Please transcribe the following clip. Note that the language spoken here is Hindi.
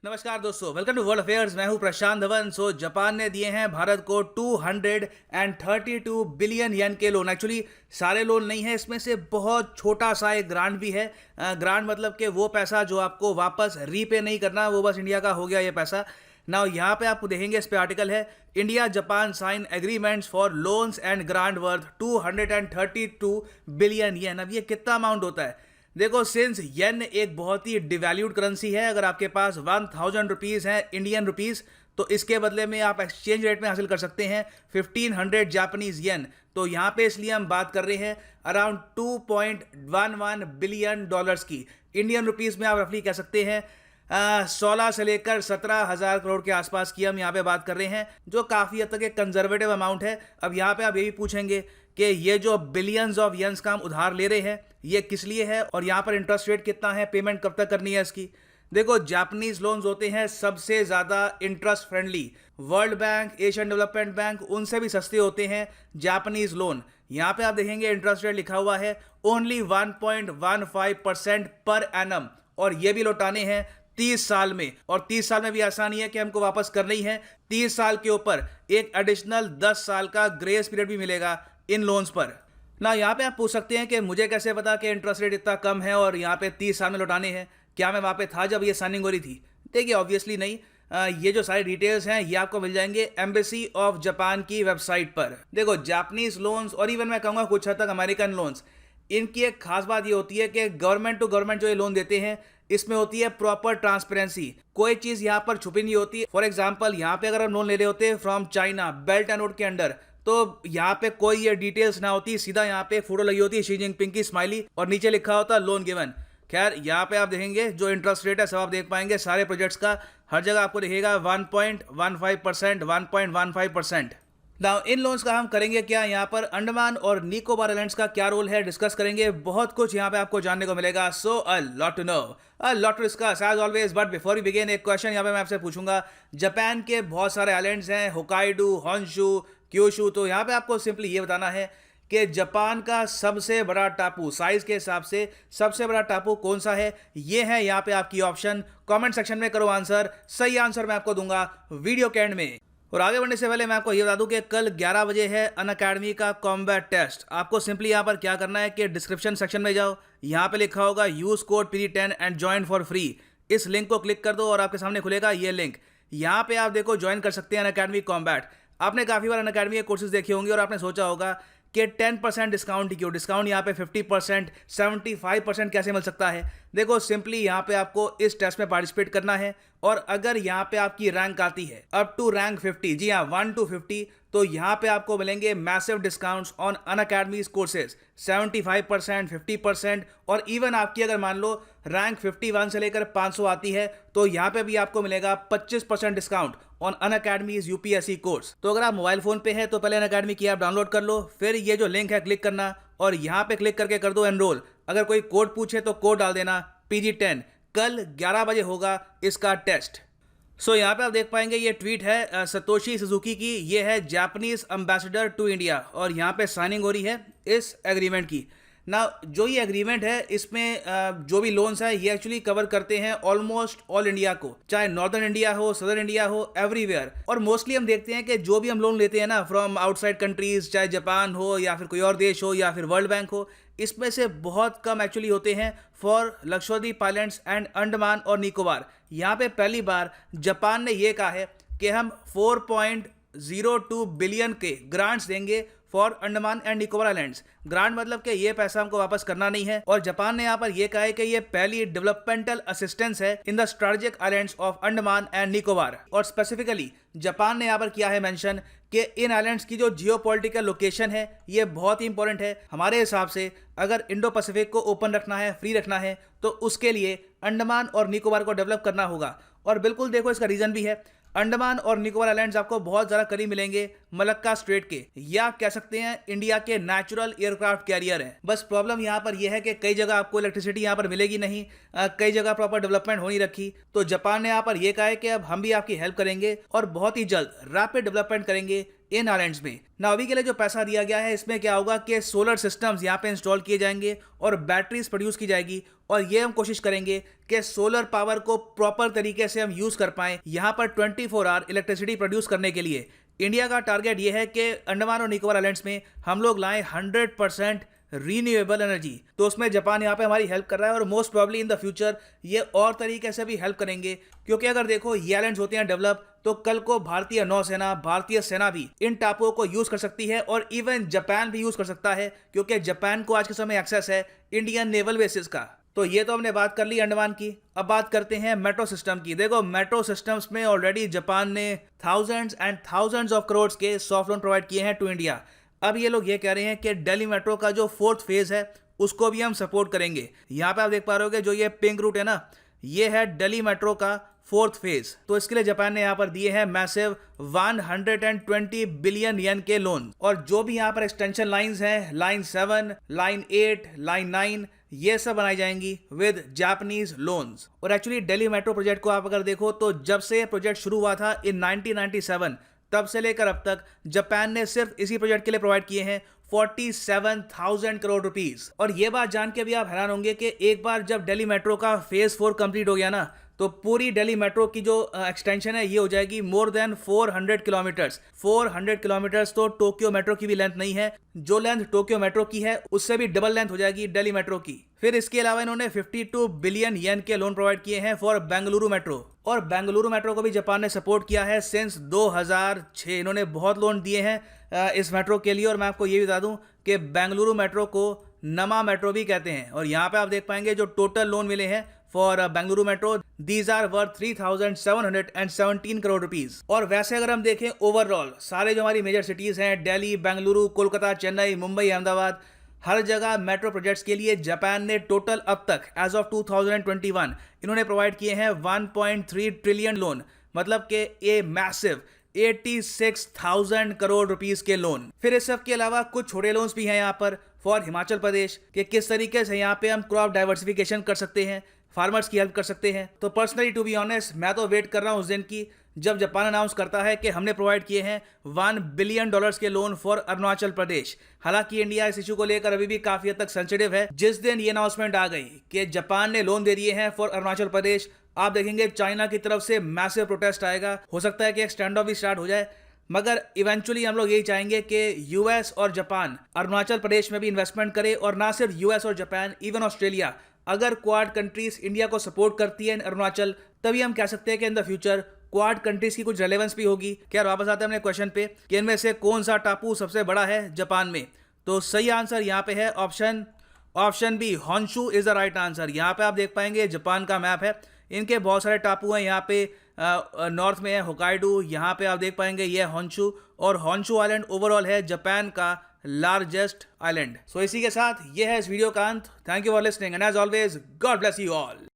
नमस्कार दोस्तों, वेलकम टू वर्ल्ड अफेयर्स। मैं हूं प्रशांत धवन। जापान ने दिए हैं भारत को 232 बिलियन येन के लोन। एक्चुअली सारे लोन नहीं है, इसमें से बहुत छोटा सा एक ग्रांट भी है। ग्रांट मतलब कि वो पैसा जो आपको वापस रीपे नहीं करना, वो बस इंडिया का हो गया ये पैसा। ना यहाँ पे आप देखेंगे, इस पे आर्टिकल है India Japan sign agreements for loans and grant worth 232 billion yen. अब ये कितना अमाउंट होता है? देखो, सिंस येन एक बहुत ही डिवैल्यूड करेंसी है, अगर आपके पास 1000 रुपीज़ हैं इंडियन रुपीज़, तो इसके बदले में आप एक्सचेंज रेट में हासिल कर सकते हैं 1500 जापानीज येन। तो यहाँ पे इसलिए हम बात कर रहे हैं अराउंड 2.11 बिलियन डॉलर्स की। इंडियन रुपीज़ में आप रफली कह सकते हैं 16 से लेकर 17,000 करोड़ के आसपास की हम यहाँ पे बात कर रहे हैं, जो काफ़ी हद तक एक कंजर्वेटिव अमाउंट है। अब यहाँ पे आप ये भी पूछेंगे कि ये जो बिलियंस ऑफ येन्स का हम उधार ले रहे हैं, ये किस लिए है और यहाँ पर इंटरेस्ट रेट कितना है, पेमेंट कब तक करनी है इसकी। देखो, जापानीज लोन्स होते हैं सबसे ज़्यादा interest friendly. World bank, Asian development bank, उनसे भी सस्ते होते हैं जापानीज लोन। यहाँ पे आप देखेंगे इंटरेस्ट रेट लिखा हुआ है ओनली 1.15% पर एनम, और ये भी लौटाने हैं 30 साल में। और 30 साल में भी आसानी है कि हमको वापस करना ही है। 30 साल के ऊपर एक एडिशनल 10 साल का ग्रेस पीरियड भी मिलेगा इन लोन्स पर। ना यहाँ पे आप पूछ सकते हैं कि मुझे कैसे पता कि इंटरेस्ट रेट इतना कम है और यहाँ पे 30 साल में लौटाने हैं? क्या मैं वहाँ पे था जब ये साइनिंग हो रही थी? देखिए, ऑब्वियसली नहीं। ये जो सारी डिटेल्स हैं ये आपको मिल जाएंगे एम्बेसी ऑफ जापान की वेबसाइट पर। देखो, जापानीज लोन्स और इवन मैं कहूँगा कुछ हद तक अमेरिकन लोन्स, इनकी एक खास बात ये होती है कि गवर्नमेंट टू गवर्नमेंट जो ये लोन देते हैं, इसमें होती है प्रॉपर ट्रांसपेरेंसी। कोई चीज़ यहाँ पर छुपी नहीं होती। फॉर एग्जाम्पल, यहाँ पे अगर हम लोन ले रहे होते हैं from China belt and road के अंडर, तो यहाँ पे कोई ये डिटेल्स ना होती, सीधा यहाँ पे फोटो लगी होती है शी जिनपिंग की स्माइली, और नीचे लिखा होता लोन गिवन। खैर, यहाँ पे आप देखेंगे जो इंटरेस्ट रेट है सब आप देख पाएंगे सारे प्रोजेक्ट्स का। हर जगह आपको दिखेगा 1.15%, 1.15%। नाउ इन लोन्स का हम करेंगे क्या, यहाँ पर अंडमान और निकोबार आइलैंड्स का क्या रोल है डिस्कस करेंगे। बहुत कुछ यहाँ पे आपको जानने को मिलेगा। So a lot to know, a lot to discuss as always. But before we begin, एक क्वेश्चन यहाँ पे मैं आपसे पूछूंगा। जापान के बहुत सारे आइलैंड्स हैं, होकाइडो, होंशु, क्यूशु। तो यहाँ पे आपको सिंपली ये बताना है कि जापान का सबसे बड़ा टापू, साइज के हिसाब से सबसे बड़ा टापू कौन सा है। ये है यहाँ पे आपकी ऑप्शन। कमेंट सेक्शन में करो आंसर। सही आंसर मैं आपको दूंगा वीडियो के एंड में। और आगे बढ़ने से पहले मैं आपको ये बता दूं कि कल 11 बजे है अनअकैडमी का कॉम्बैट टेस्ट। आपको सिंपली यहाँ पर क्या करना है कि डिस्क्रिप्शन सेक्शन में जाओ, यहाँ पे लिखा होगा use code PD10 and join for free. इस लिंक को क्लिक कर दो और आपके सामने खुलेगा ये लिंक। यहाँ पे आप देखो ज्वाइन कर सकते हैं अनअकैडमी कॉम्बैट। आपने काफ़ी बार अनअकैडमी के कोर्सेज देखे होंगे और आपने सोचा होगा कि 10% डिस्काउंट क्यों, डिस्काउंट यहाँ पे 50%, 75% कैसे मिल सकता है। देखो, सिंपली यहाँ पे आपको इस टेस्ट में पार्टिसिपेट करना है, और अगर यहाँ पे आपकी रैंक आती है अप टू रैंक 50, जी हाँ 1 to 50, तो यहाँ पे आपको मिलेंगे massive discounts on Unacademy's courses 75%, 50%। और इवन आपकी अगर मान लो रैंक 51 से लेकर 500 आती है, तो यहाँ पे भी आपको मिलेगा 25% discount on Unacademy's UPSC course. तो अगर आप मोबाइल फोन पे है तो पहले अनअकैडमी की ऐप डाउनलोड कर लो, फिर ये जो लिंक है क्लिक करना और यहाँ पे क्लिक करके कर दो एनरोल। अगर कोई कोड पूछे तो कोड डाल देना PG10। कल 11 बजे होगा इसका टेस्ट। सो यहाँ पे आप देख पाएंगे ये ट्वीट है सतोशी सुजुकी की। ये है जापानीज एम्बेसडर टू इंडिया, और यहाँ पे साइनिंग हो रही है इस एग्रीमेंट की। ना जो ये एग्रीमेंट है, इसमें जो भी लोन्स है ये एक्चुअली कवर करते हैं ऑलमोस्ट ऑल इंडिया को, चाहे नॉर्दर्न इंडिया हो, सदर्न इंडिया हो, एवरीवेयर। और मोस्टली हम देखते हैं कि जो भी हम लोन लेते हैं ना फ्रॉम आउटसाइड कंट्रीज, चाहे जापान हो या फिर कोई और देश हो या फिर वर्ल्ड बैंक हो, इसमें से बहुत कम एक्चुअली होते हैं for Lakshadweep islands and Andaman और निकोबार। यहाँ पे पहली बार जापान ने ये कहा है कि हम 4.02 बिलियन के ग्रांट्स देंगे for Andaman and Nicobar islands. Grant मतलब कि ये पैसा हमको वापस करना नहीं है। और जापान ने यहाँ पर यह कहा है कि ये पहली डेवलपमेंटल असिस्टेंस है in the strategic islands of Andaman and Nicobar. और स्पेसिफिकली जापान ने यहाँ पर किया है मेंशन कि इन आइलैंड्स की जो जियोपॉलिटिकल लोकेशन है ये बहुत ही इंपॉर्टेंट है। हमारे हिसाब से अगर इंडो पैसिफिक को ओपन रखना है, फ्री रखना है, तो उसके लिए अंडमान और निकोबार को डेवलप करना होगा। और बिल्कुल देखो, इसका रीजन भी है। अंडमान और निकोबार आइलैंड्स आपको बहुत ज़्यादा करीब मिलेंगे मलक्का स्ट्रेट के, या कह सकते हैं इंडिया के नेचुरल एयरक्राफ्ट कैरियर हैं। बस प्रॉब्लम यहाँ पर यह है कि कई जगह आपको इलेक्ट्रिसिटी यहाँ पर मिलेगी नहीं, कई जगह प्रॉपर डेवलपमेंट हो नहीं रखी। तो जापान ने यहाँ पर यह कहा है कि अब हम भी आपकी हेल्प करेंगे और बहुत ही जल्द रैपिड डेवलपमेंट करेंगे इन आइलैंड्स में। ना अभी के लिए जो पैसा दिया गया है इसमें क्या होगा कि सोलर सिस्टम्स यहाँ पे इंस्टॉल किए जाएंगे और बैटरीज प्रोड्यूस की जाएगी और ये हम कोशिश करेंगे कि सोलर पावर को प्रॉपर तरीके से हम यूज कर पाएं यहाँ पर 24 आवर इलेक्ट्रिसिटी प्रोड्यूस करने के लिए। इंडिया का टारगेट ये है कि अंडमान और निकोबार आइलैंड्स में हम लोग लाएं 100% रीन्यूएबल एनर्जी। तो उसमें जापान यहाँ पे हमारी हेल्प कर रहा है और most probably in the future ये और तरीके से भी हेल्प करेंगे, क्योंकि अगर देखो ये आइलैंड्स होते हैं डेवलप, तो कल को भारतीय नौसेना, भारतीय सेना भी इन टापुओं को यूज कर सकती है और इवन जापान भी यूज कर सकता है, क्योंकि जापान को आज के समय एक्सेस है इंडियन नेवल बेसिस का। तो ये तो हमने बात कर ली अंडमान की। अब बात करते हैं मेट्रो सिस्टम की। देखो मेट्रो सिस्टम्स में ऑलरेडी जापान ने thousands and thousands of crore के सॉफ्ट लोन प्रोवाइड किए हैं टू इंडिया। अब ये लोग ये कह रहे हैं कि दिल्ली मेट्रो का जो 4th फेज है उसको भी हम सपोर्ट करेंगे। यहाँ पे आप देख पा रहे हो जो ये पिंक रूट है ना, ये है दिल्ली मेट्रो का 4th फेज। तो इसके लिए जापान ने यहाँ पर दिए हैं मैसिव 120 बिलियन येन के लोन। और जो भी यहाँ पर एक्सटेंशन लाइंस हैं, लाइन 7, लाइन 8, लाइन 9, ये सब बनाई जाएंगी विद जापानीज लोन्स। और एक्चुअली दिल्ली मेट्रो प्रोजेक्ट को आप अगर देखो तो जब से ये प्रोजेक्ट शुरू हुआ था इन 1997, तब से लेकर अब तक जापान ने सिर्फ इसी प्रोजेक्ट के लिए प्रोवाइड किए हैं 47,000 करोड़ रुपीस। और ये बात जान के भी आप हैरान होंगे कि एक बार जब दिल्ली मेट्रो का फेज 4 कंप्लीट हो गया ना, तो पूरी दिल्ली मेट्रो की जो एक्सटेंशन है ये हो जाएगी मोर देन 400 किलोमीटर्स। 400 किलोमीटर्स तो टोक्यो मेट्रो की भी लेंथ नहीं है। जो लेंथ टोक्यो मेट्रो की है उससे भी डबल लेंथ हो जाएगी दिल्ली मेट्रो की। फिर इसके अलावा इन्होंने 52 बिलियन येन के लोन प्रोवाइड किए हैं फॉर बेंगलुरु मेट्रो। और बेंगलुरु मेट्रो को भी जापान ने सपोर्ट किया है सिंस 2006। इन्होंने बहुत लोन दिए हैं इस मेट्रो के लिए। और मैं आपको ये भी बता दूं कि बेंगलुरु मेट्रो को नमा मेट्रो भी कहते हैं। और यहाँ पे आप देख पाएंगे जो टोटल लोन मिले हैं for Bengaluru metro, these are worth 3,717 crore rupees. और वैसे अगर हम देखें ओवरऑल सारे जो हमारी मेजर सिटीज हैं, दिल्ली, बेंगलुरु, कोलकाता, चेन्नई, मुंबई, अहमदाबाद, हर जगह मेट्रो प्रोजेक्ट्स के लिए जापान ने टोटल अब तक एज ऑफ 2021 इन्होंने प्रोवाइड किए हैं 1.3 ट्रिलियन लोन, मतलब कि ए मैसिव 86,000 करोड़ रुपीस के लोन। फिर इस सब के अलावा कुछ छोटे लोन्स भी हैं यहाँ पर फॉर हिमाचल प्रदेश के किस तरीके से यहाँ पे हम क्रॉप डाइवर्सिफिकेशन कर सकते हैं, फार्मर्स की हेल्प कर सकते हैं। तो पर्सनली टू बी ऑनेस्ट मैं तो वेट कर रहा हूँ उस दिन की जब जापान अनाउंस करता है कि हमने प्रोवाइड किए हैं $1 बिलियन के लोन फॉर अरुणाचल प्रदेश। हालांकि इंडिया इस इशू को लेकर अभी भी काफी हद तक सेंसिटिव है। जिस दिन ये अनाउंसमेंट आ गई कि जापान ने लोन दे दिए हैं फॉर अरुणाचल प्रदेश, आप देखेंगे चाइना की तरफ से मैसिव प्रोटेस्ट आएगा। हो सकता है कि एक स्टैंड ऑफ भी स्टार्ट हो जाए, मगर इवेंचुअली हम लोग यही चाहेंगे कि यूएस और जापान अरुणाचल प्रदेश में भी इन्वेस्टमेंट करे। और ना सिर्फ यूएस और जापान, इवन ऑस्ट्रेलिया, अगर क्वाड कंट्रीज इंडिया को सपोर्ट करती है इन अरुणाचल, तभी हम कह सकते हैं कि in the future quad countries की कुछ रेलेवेंस भी होगी। क्या वापस आते हैं अपने क्वेश्चन पे कि इनमें से कौन सा टापू सबसे बड़ा है जापान में। तो सही आंसर यहाँ पे है option B, Honshu is the right answer. यहाँ पे आप देख पाएंगे जापान का मैप है, इनके बहुत सारे टापू हैं। यहाँ पे नॉर्थ में है होकाइडो, यहाँ पे आप देख पाएंगे ये हॉन्शू, और हॉन्शू आइलैंड ओवरऑल है जापान का लार्जेस्ट आइलैंड। सो इसी के साथ ये है इस वीडियो का अंत। Thank you for listening and as always God bless you all.